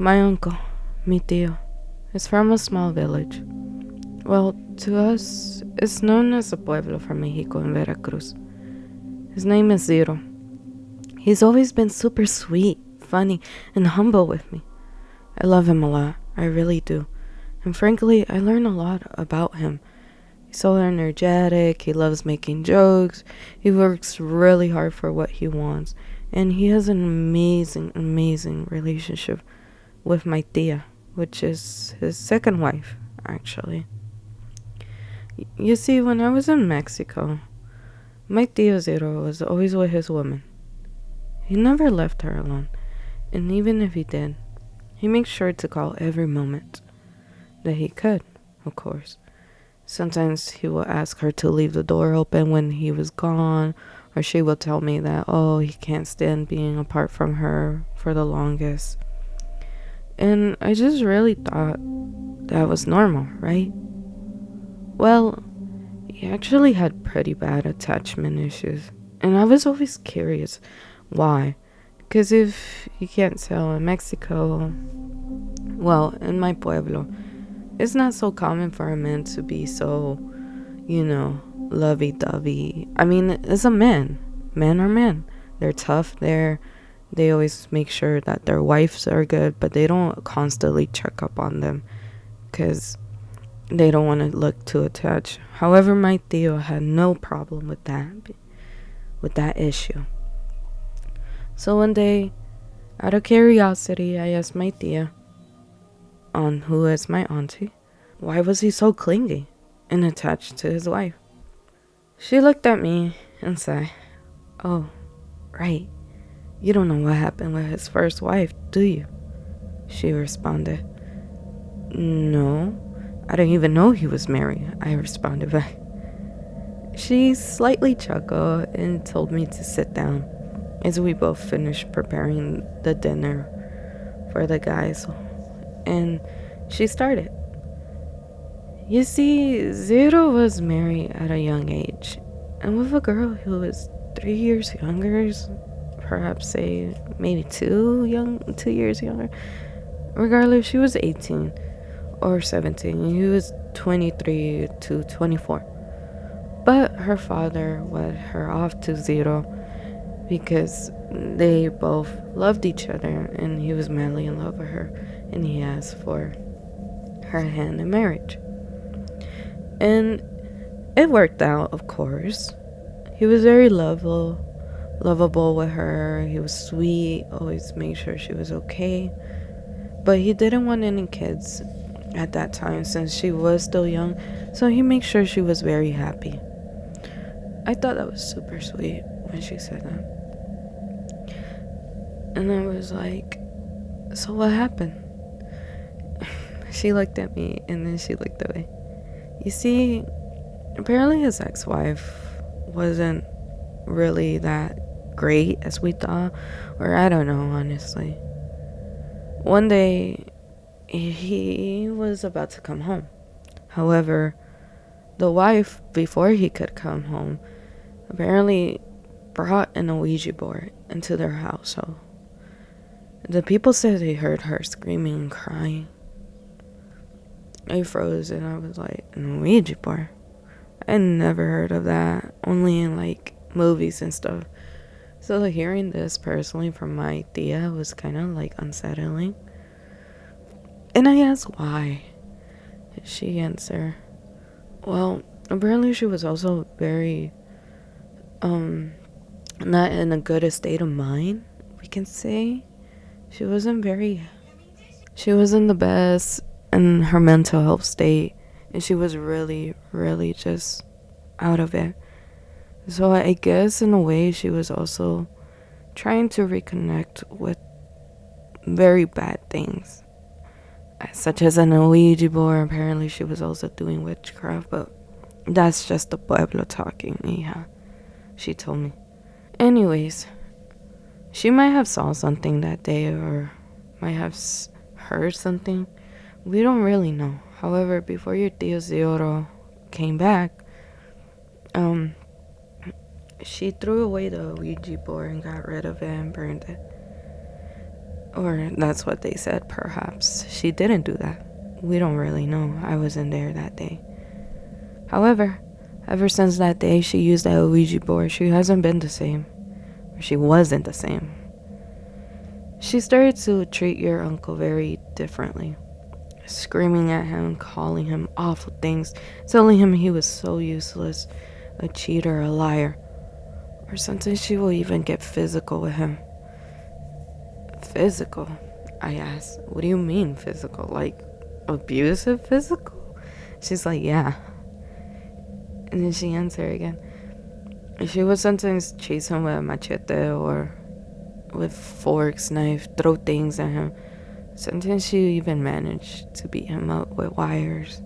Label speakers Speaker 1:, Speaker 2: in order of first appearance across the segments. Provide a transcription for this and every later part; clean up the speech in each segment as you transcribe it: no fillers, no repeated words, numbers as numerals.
Speaker 1: My uncle, mi tío, is from a small village. Well, to us, it's known as a pueblo from Mexico in Veracruz. His name is Zero. He's always been super sweet, funny, and humble with me. I love him a lot, I really do. And frankly, I learn a lot about him. He's so energetic, he loves making jokes, he works really hard for what he wants, and he has an amazing, amazing relationship with my tia, which is his second wife, actually. You see, when I was in Mexico, my tío Zero was always with his woman. He never left her alone, and even if he did, he makes sure to call every moment that he could, of course. Sometimes he will ask her to leave the door open when he was gone, or she will tell me that, oh, he can't stand being apart from her for the longest. And I just really thought that was normal, right? Well, he actually had pretty bad attachment issues, and I was always curious why. Because if you can't tell, in Mexico, well, in my pueblo, it's not so common for a man to be so, lovey-dovey. I mean, it's a man. Men are men. They're tough. They always make sure that their wives are good, but they don't constantly check up on them because they don't want to look too attached. However, my tío had no problem with that issue. So one day, out of curiosity, I asked my tia, on who is my auntie, why was he so clingy and attached to his wife? She looked at me and said, oh, right, you don't know what happened with his first wife, do you? She responded. No, I didn't even know he was married, I responded back. She slightly chuckled and told me to sit down as we both finished preparing the dinner for the guys. And she started. You see, Zero was married at a young age, and with a girl who was 3 years younger, perhaps say maybe 2 years younger. Regardless, she was 18 or 17, and he was 23 to 24. But her father led her off to Zero because they both loved each other, and he was madly in love with her, and he asked for her hand in marriage. And it worked out, of course. He was very lovable with her. He was sweet, always made sure she was okay. But he didn't want any kids at that time since she was still young, so he made sure she was very happy. I thought that was super sweet when she said that. And I was like, so what happened? She looked at me and then she looked away. You see, apparently his ex-wife wasn't really that great as we thought, or I don't know, honestly. One day, he was about to come home. However, the wife, before he could come home, apparently brought an Ouija board into their household. The people said they heard her screaming and crying. I froze and I was like, an Ouija board? I never heard of that, only in like movies and stuff. So hearing this personally from my tia was kind of like unsettling. And I asked why. She answered, well, apparently she was also very, not in a good state of mind, we can say. She wasn't the best in her mental health state, and she was really, really just out of it. So I guess in a way she was also trying to reconnect with very bad things, such as an Ouija board. Apparently she was also doing witchcraft, but that's just the Pueblo talking, hija, she told me. Anyways, she might have saw something that day or might have heard something. We don't really know. However, before your tío Zoro came back, she threw away the Ouija board and got rid of it and burned it. Or that's what they said, perhaps. She didn't do that. We don't really know. I wasn't there that day. However, ever since that day she used that Ouija board, she hasn't been the same. Or she wasn't the same. She started to treat your uncle very differently. Screaming at him, calling him awful things, telling him he was so useless, a cheater, a liar. Or sometimes she will even get physical with him. Physical? I asked. What do you mean physical? Like abusive physical? She's like, yeah. And then she answered again. She would sometimes chase him with a machete or with forks, knife, throw things at him. Sometimes she even managed to beat him up with wires.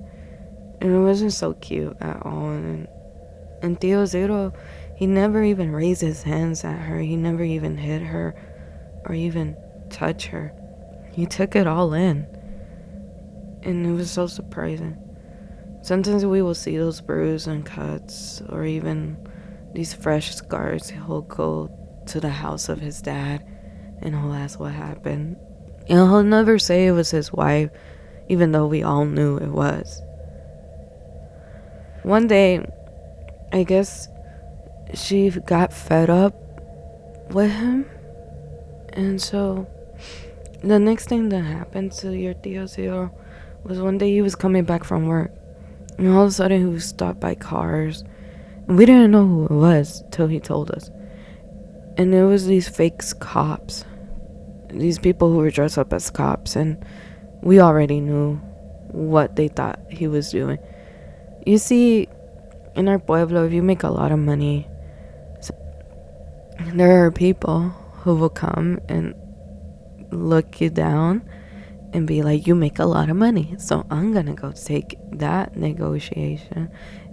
Speaker 1: And it wasn't so cute at all. And Tio Zero, he never even raised his hands at her. He never even hit her or even touched her. He took it all in. And it was so surprising. Sometimes we will see those bruises and cuts or even these fresh scars. He'll go to the house of his dad and he'll ask what happened. And he'll never say it was his wife, even though we all knew it was. One day, I guess she got fed up with him. And so the next thing that happened to your Tio Zero was one day he was coming back from work. And all of a sudden he was stopped by cars. And we didn't know who it was till he told us. And it was these fake cops. These people who were dressed up as cops. And we already knew what they thought he was doing. You see, in our pueblo, if you make a lot of money, there are people who will come and look you down and be like, you make a lot of money, so I'm gonna go take that negotiation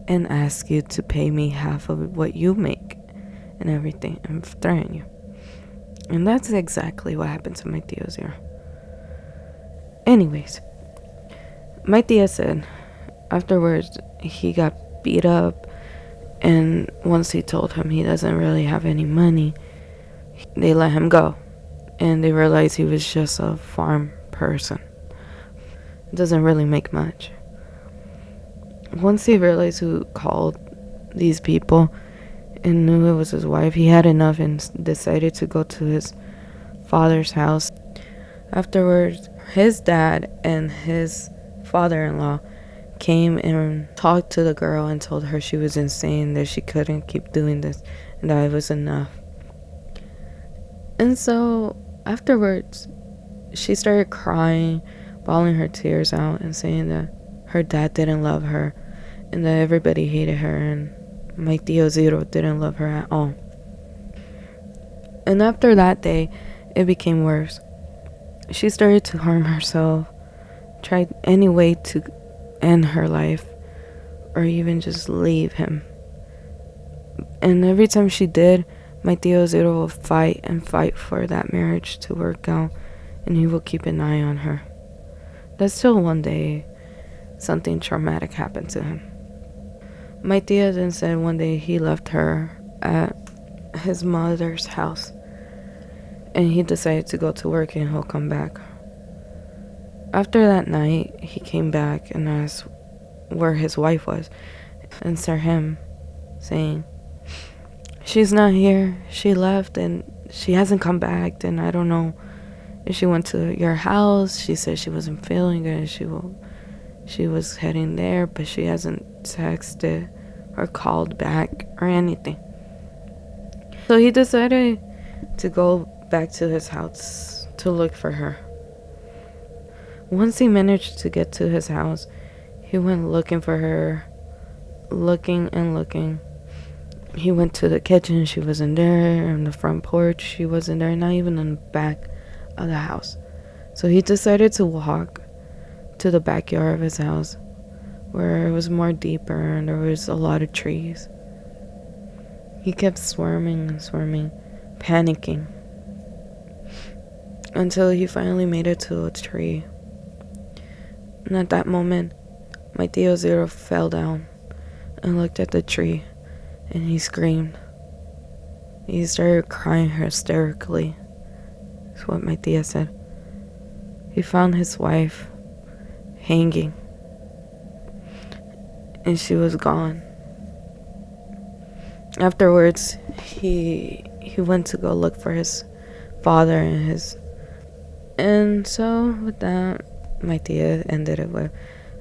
Speaker 1: and ask you to pay me half of what you make and everything and threaten you. And that's exactly what happened to my Tio Zero. Anyways, my tia said afterwards he got beat up, and once he told him he doesn't really have any money, they let him go. And they realized he was just a farm person. Doesn't really make much. Once he realized who called these people and knew it was his wife, he had enough and decided to go to his father's house. Afterwards, his dad and his father-in-law came and talked to the girl and told her she was insane, that she couldn't keep doing this, and that it was enough. And so afterwards, she started crying, bawling her tears out, and saying that her dad didn't love her and that everybody hated her and my Tio Zero didn't love her at all. And after that day, it became worse. She started to harm herself, tried any way to end her life or even just leave him. And every time she did, my Tio Zero will fight and fight for that marriage to work out, and he will keep an eye on her. That's till one day something traumatic happened to him. My tia then said one day he left her at his mother's house and he decided to go to work and he'll come back. After that night, he came back and asked where his wife was and saw him saying, she's not here, she left and she hasn't come back, and I don't know if she went to your house. She said she wasn't feeling good, she was heading there, but she hasn't texted or called back or anything. So he decided to go back to his house to look for her. Once he managed to get to his house, he went looking for her, looking and looking. He went to the kitchen, she wasn't there. On the front porch, she wasn't there. Not even in the back of the house. So he decided to walk to the backyard of his house, where it was more deeper and there was a lot of trees. He kept swarming and swarming, panicking, until he finally made it to a tree. And at that moment, my Tio Zero fell down and looked at the tree, and he screamed. He started crying hysterically. That's what my tia said. he found his wife hanging, and she was gone. Afterwards, he went to go look for his father and so with that, my tia ended it with,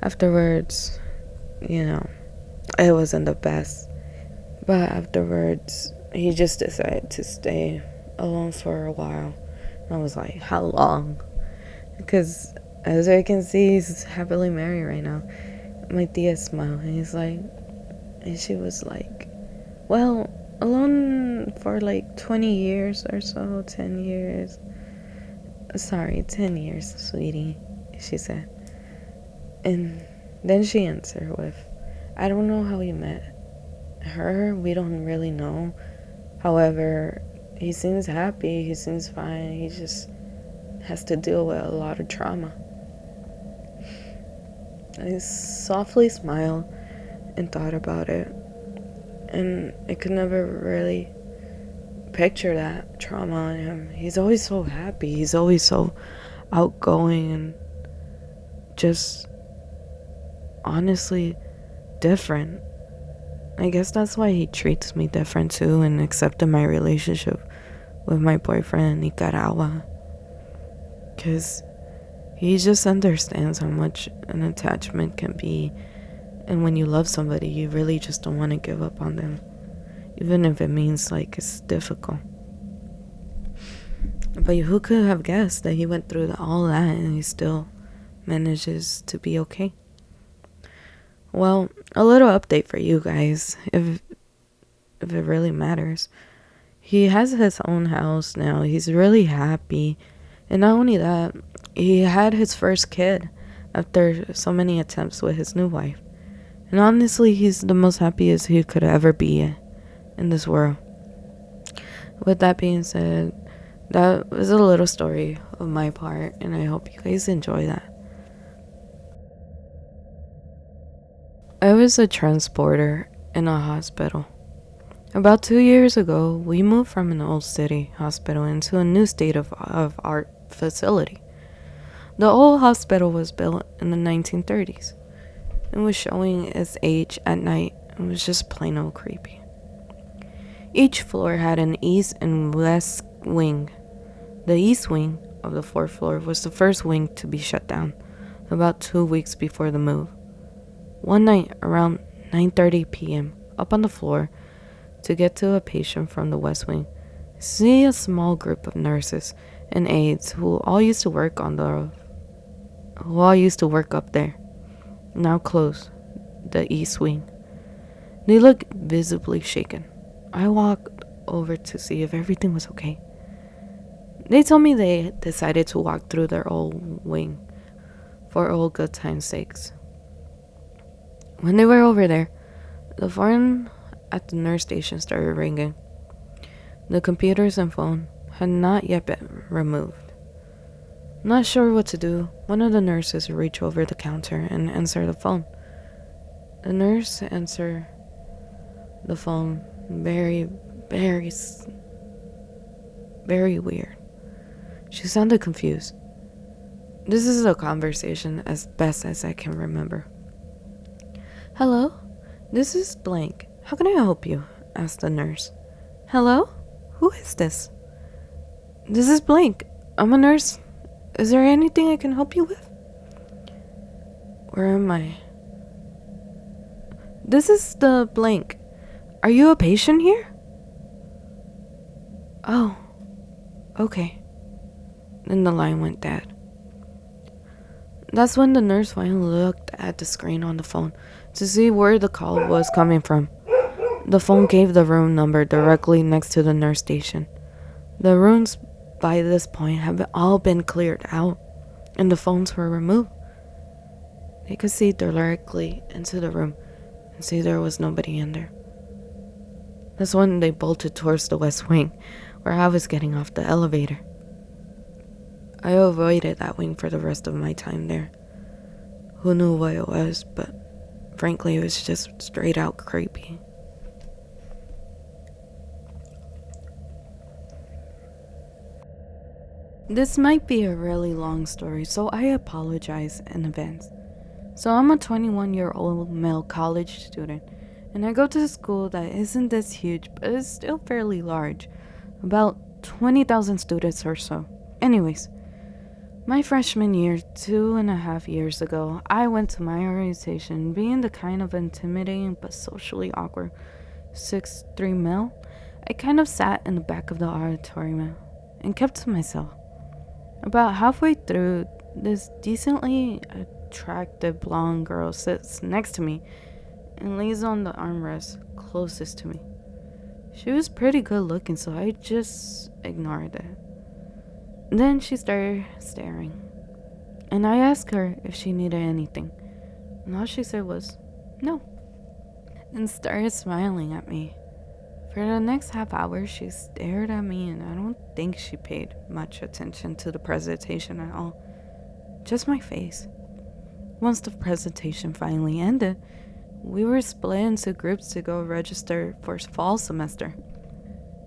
Speaker 1: afterwards, you know, it wasn't the best, but afterwards he just decided to stay alone for a while. And I was like, how long? Because as I can see, he's happily married right now. My tia smiled, and she was like, well, alone for like 20 years or so, 10 years. Sorry, 10 years, sweetie, she said. And then she answered with, I don't know how he met her. We don't really know. However, he seems happy. He seems fine. He just has to deal with a lot of trauma. I softly smiled and thought about it. And I could never really picture that trauma on him. He's always so happy. He's always so outgoing and just honestly different. I guess that's why he treats me different too and accepted my relationship with my boyfriend in Nicaragua. Because he just understands how much an attachment can be. And when you love somebody, you really just don't want to give up on them. Even if it means like it's difficult. But who could have guessed that he went through all that and he still manages to be okay? Well, a little update for you guys, if it really matters. He has his own house now. He's really happy. And not only that, he had his first kid after so many attempts with his new wife. And honestly, he's the most happiest he could ever be in this world. With that being said, that was a little story of my part, and I hope you guys enjoy that. I was a transporter in a hospital. About 2 years ago, we moved from an old city hospital into a new state-of-art facility. The old hospital was built in the 1930s and was showing its age at night and was just plain old creepy. Each floor had an east and west wing. The east wing of the fourth floor was the first wing to be shut down about 2 weeks before the move. One night around 9:30 p.m., up on the floor to get to a patient from the west wing, I see a small group of nurses and aides who all used to work up there, now closed the east wing. They looked visibly shaken. I walked over to see if everything was okay. They told me they decided to walk through their old wing for old good time's sakes. When they were over there, the phone at the nurse station started ringing. The computers and phone had not yet been removed. Not sure what to do, one of the nurses reached over the counter and answered the phone. The nurse answered the phone very, very, very weird. She sounded confused. This is a conversation as best as I can remember. Hello? This is blank. How can I help you? Asked the nurse. Hello? Who is this? This is blank. I'm a nurse. Is there anything I can help you with? Where am I? This is the blank. Are you a patient here? Oh, okay. Then the line went dead. That's when the nurse finally looked at the screen on the phone to see where the call was coming from. The phone gave the room number directly next to the nurse station. The rooms by this point have all been cleared out, and the phones were removed. They could see directly into the room and see there was nobody in there. That's when they bolted towards the west wing, where I was getting off the elevator. I avoided that wing for the rest of my time there. Who knew what it was, but frankly, it was just straight out creepy. This might be a really long story, so I apologize in advance. So I'm a 21-year-old male college student, and I go to a school that isn't this huge, but is still fairly large. About 20,000 students or so. Anyways, my freshman year, 2.5 years ago, I went to my orientation being the kind of intimidating but socially awkward 6'3" male. I kind of sat in the back of the auditorium and kept to myself. About halfway through, this decently attractive blonde girl sits next to me and lays on the armrest closest to me. She was pretty good looking, so I just ignored it. Then she started staring, and I asked her if she needed anything, and all she said was, no, and started smiling at me. For the next half hour, she stared at me, and I don't think she paid much attention to the presentation at all. Just my face. Once the presentation finally ended, we were split into groups to go register for fall semester.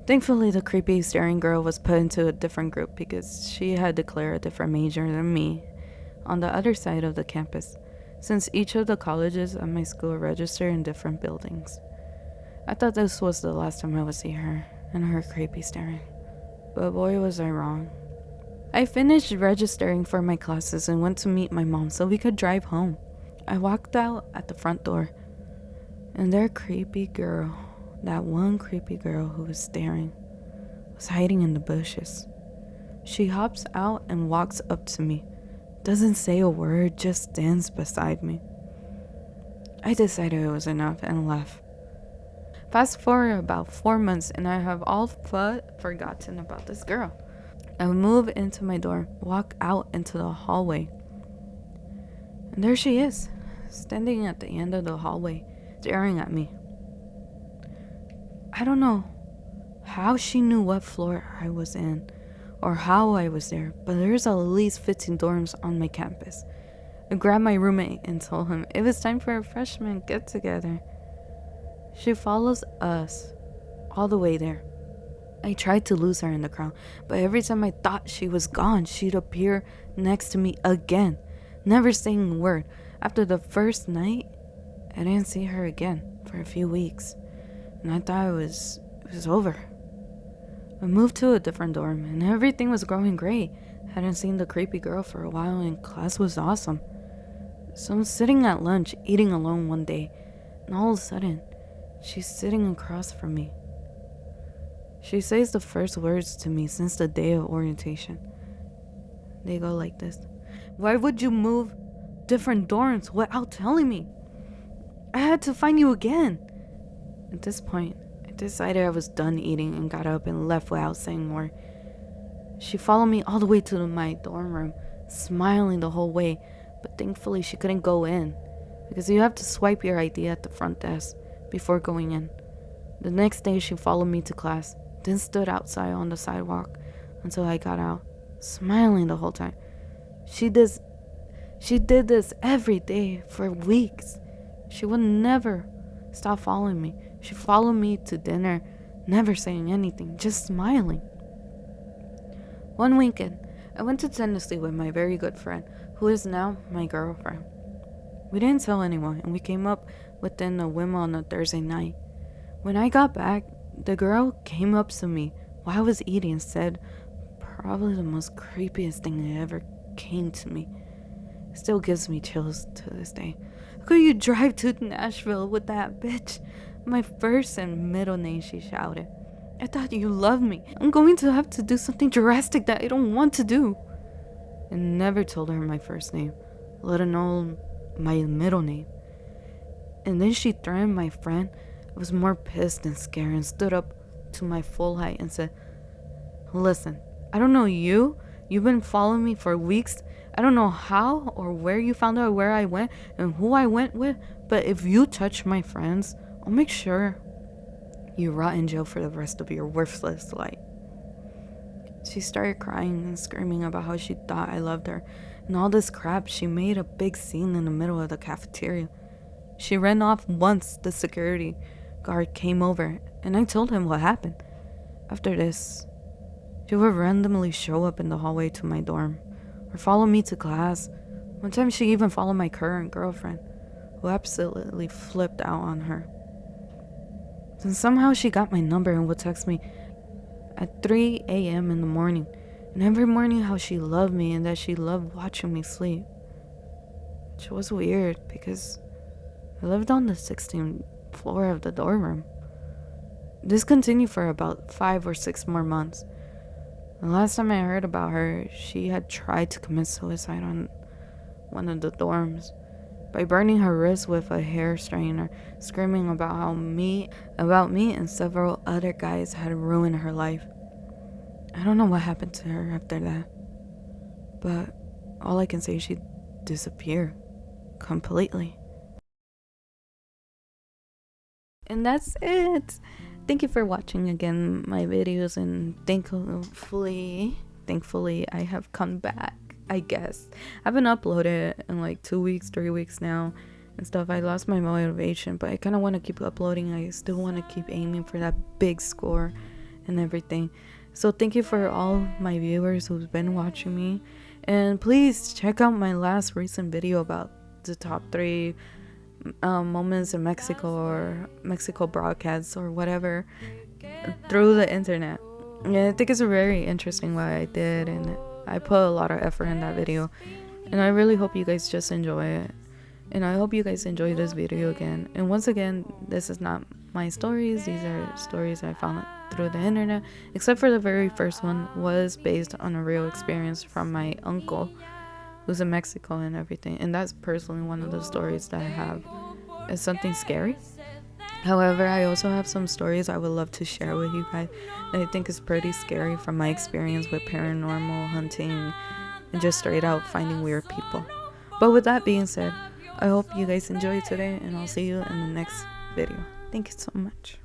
Speaker 1: Thankfully, the creepy staring girl was put into a different group because she had declared a different major than me on the other side of the campus, since each of the colleges at my school register in different buildings. I thought this was the last time I would see her and her creepy staring, but boy was I wrong. I finished registering for my classes and went to meet my mom so we could drive home. I walked out at the front door, and that one creepy girl who was staring, was hiding in the bushes. She hops out and walks up to me, doesn't say a word, just stands beside me. I decided it was enough and left. Fast forward about 4 months and I have all but forgotten about this girl. I move into my dorm, walk out into the hallway, and there she is, standing at the end of the hallway, staring at me. I don't know how she knew what floor I was in or how I was there, but there's at least 15 dorms on my campus. I grabbed my roommate and told him it was time for a freshman get-together. She follows us all the way there. I tried to lose her in the crowd, but every time I thought she was gone, she'd appear next to me again, never saying a word. After the first night, I didn't see her again for a few weeks, and I thought it was over. I moved to a different dorm, and everything was going great. Hadn't seen the creepy girl for a while, and class was awesome. So I'm sitting at lunch, eating alone one day, and all of a sudden, she's sitting across from me. She says the first words to me since the day of orientation. They go like this: "Why would you move different dorms without telling me? I had to find you again." At this point, I decided I was done eating and got up and left without saying more. She followed me all the way to my dorm room, smiling the whole way, but thankfully she couldn't go in because you have to swipe your ID at the front desk before going in. The next day, she followed me to class, then stood outside on the sidewalk until I got out, smiling the whole time. She did this every day for weeks. She would never stop following me. She followed me to dinner, never saying anything, just smiling. One weekend, I went to Tennessee with my very good friend, who is now my girlfriend. We didn't tell anyone, and we came up within a whim on a Thursday night. When I got back, the girl came up to me while I was eating and said probably the most creepiest thing that ever came to me. It still gives me chills to this day. "How could you drive to Nashville with that bitch?" My first and middle name, she shouted. "I thought you loved me. I'm going to have to do something drastic that I don't want to do." I never told her my first name, let alone my middle name. And then she threatened my friend. I was more pissed than scared and stood up to my full height and said, "Listen, I don't know you. You've been following me for weeks. I don't know how or where you found out where I went and who I went with, but if you touch my friends, I'll make sure you rot in jail for the rest of your worthless life." She started crying and screaming about how she thought I loved her and all this crap. She made a big scene in the middle of the cafeteria. She ran off once the security guard came over, and I told him what happened. After this, She would randomly show up in the hallway to my dorm or follow me to class. One time she even followed my current girlfriend, who absolutely flipped out on her. And somehow she got my number and would text me at 3 a.m. in the morning, and every morning how she loved me and that she loved watching me sleep. Which was weird because I lived on the 16th floor of the dorm room. This continued for about 5 or 6 more months. The last time I heard about her, she had tried to commit suicide on one of the dorms by burning her wrist with a hair straightener, screaming about me and several other guys had ruined her life. I don't know what happened to her after that, but all I can say is she disappeared completely. And that's it. Thank you for watching again my videos, and thankfully I have come back, I guess. I haven't uploaded in like 2 weeks, 3 weeks now and stuff. I lost my motivation, but I kind of want to keep uploading. I still want to keep aiming for that big score and everything. So thank you for all my viewers who's been watching me, and please check out my last recent video about the top 3 moments in Mexico, or Mexico broadcasts, or whatever, through the internet. Yeah, I think it's very interesting what I did, and I put a lot of effort in that video, and I really hope you guys just enjoy it, and I hope you guys enjoy this video again. And once again, this is not my stories, these are stories I found through the internet, except for the very first one was based on a real experience from my uncle who's in Mexico and everything, and that's personally one of the stories that I have. It's something scary. However, I also have some stories I would love to share with you guys that I think is pretty scary from my experience with paranormal hunting and just straight out finding weird people. But with that being said, I hope you guys enjoyed today, and I'll see you in the next video. Thank you so much.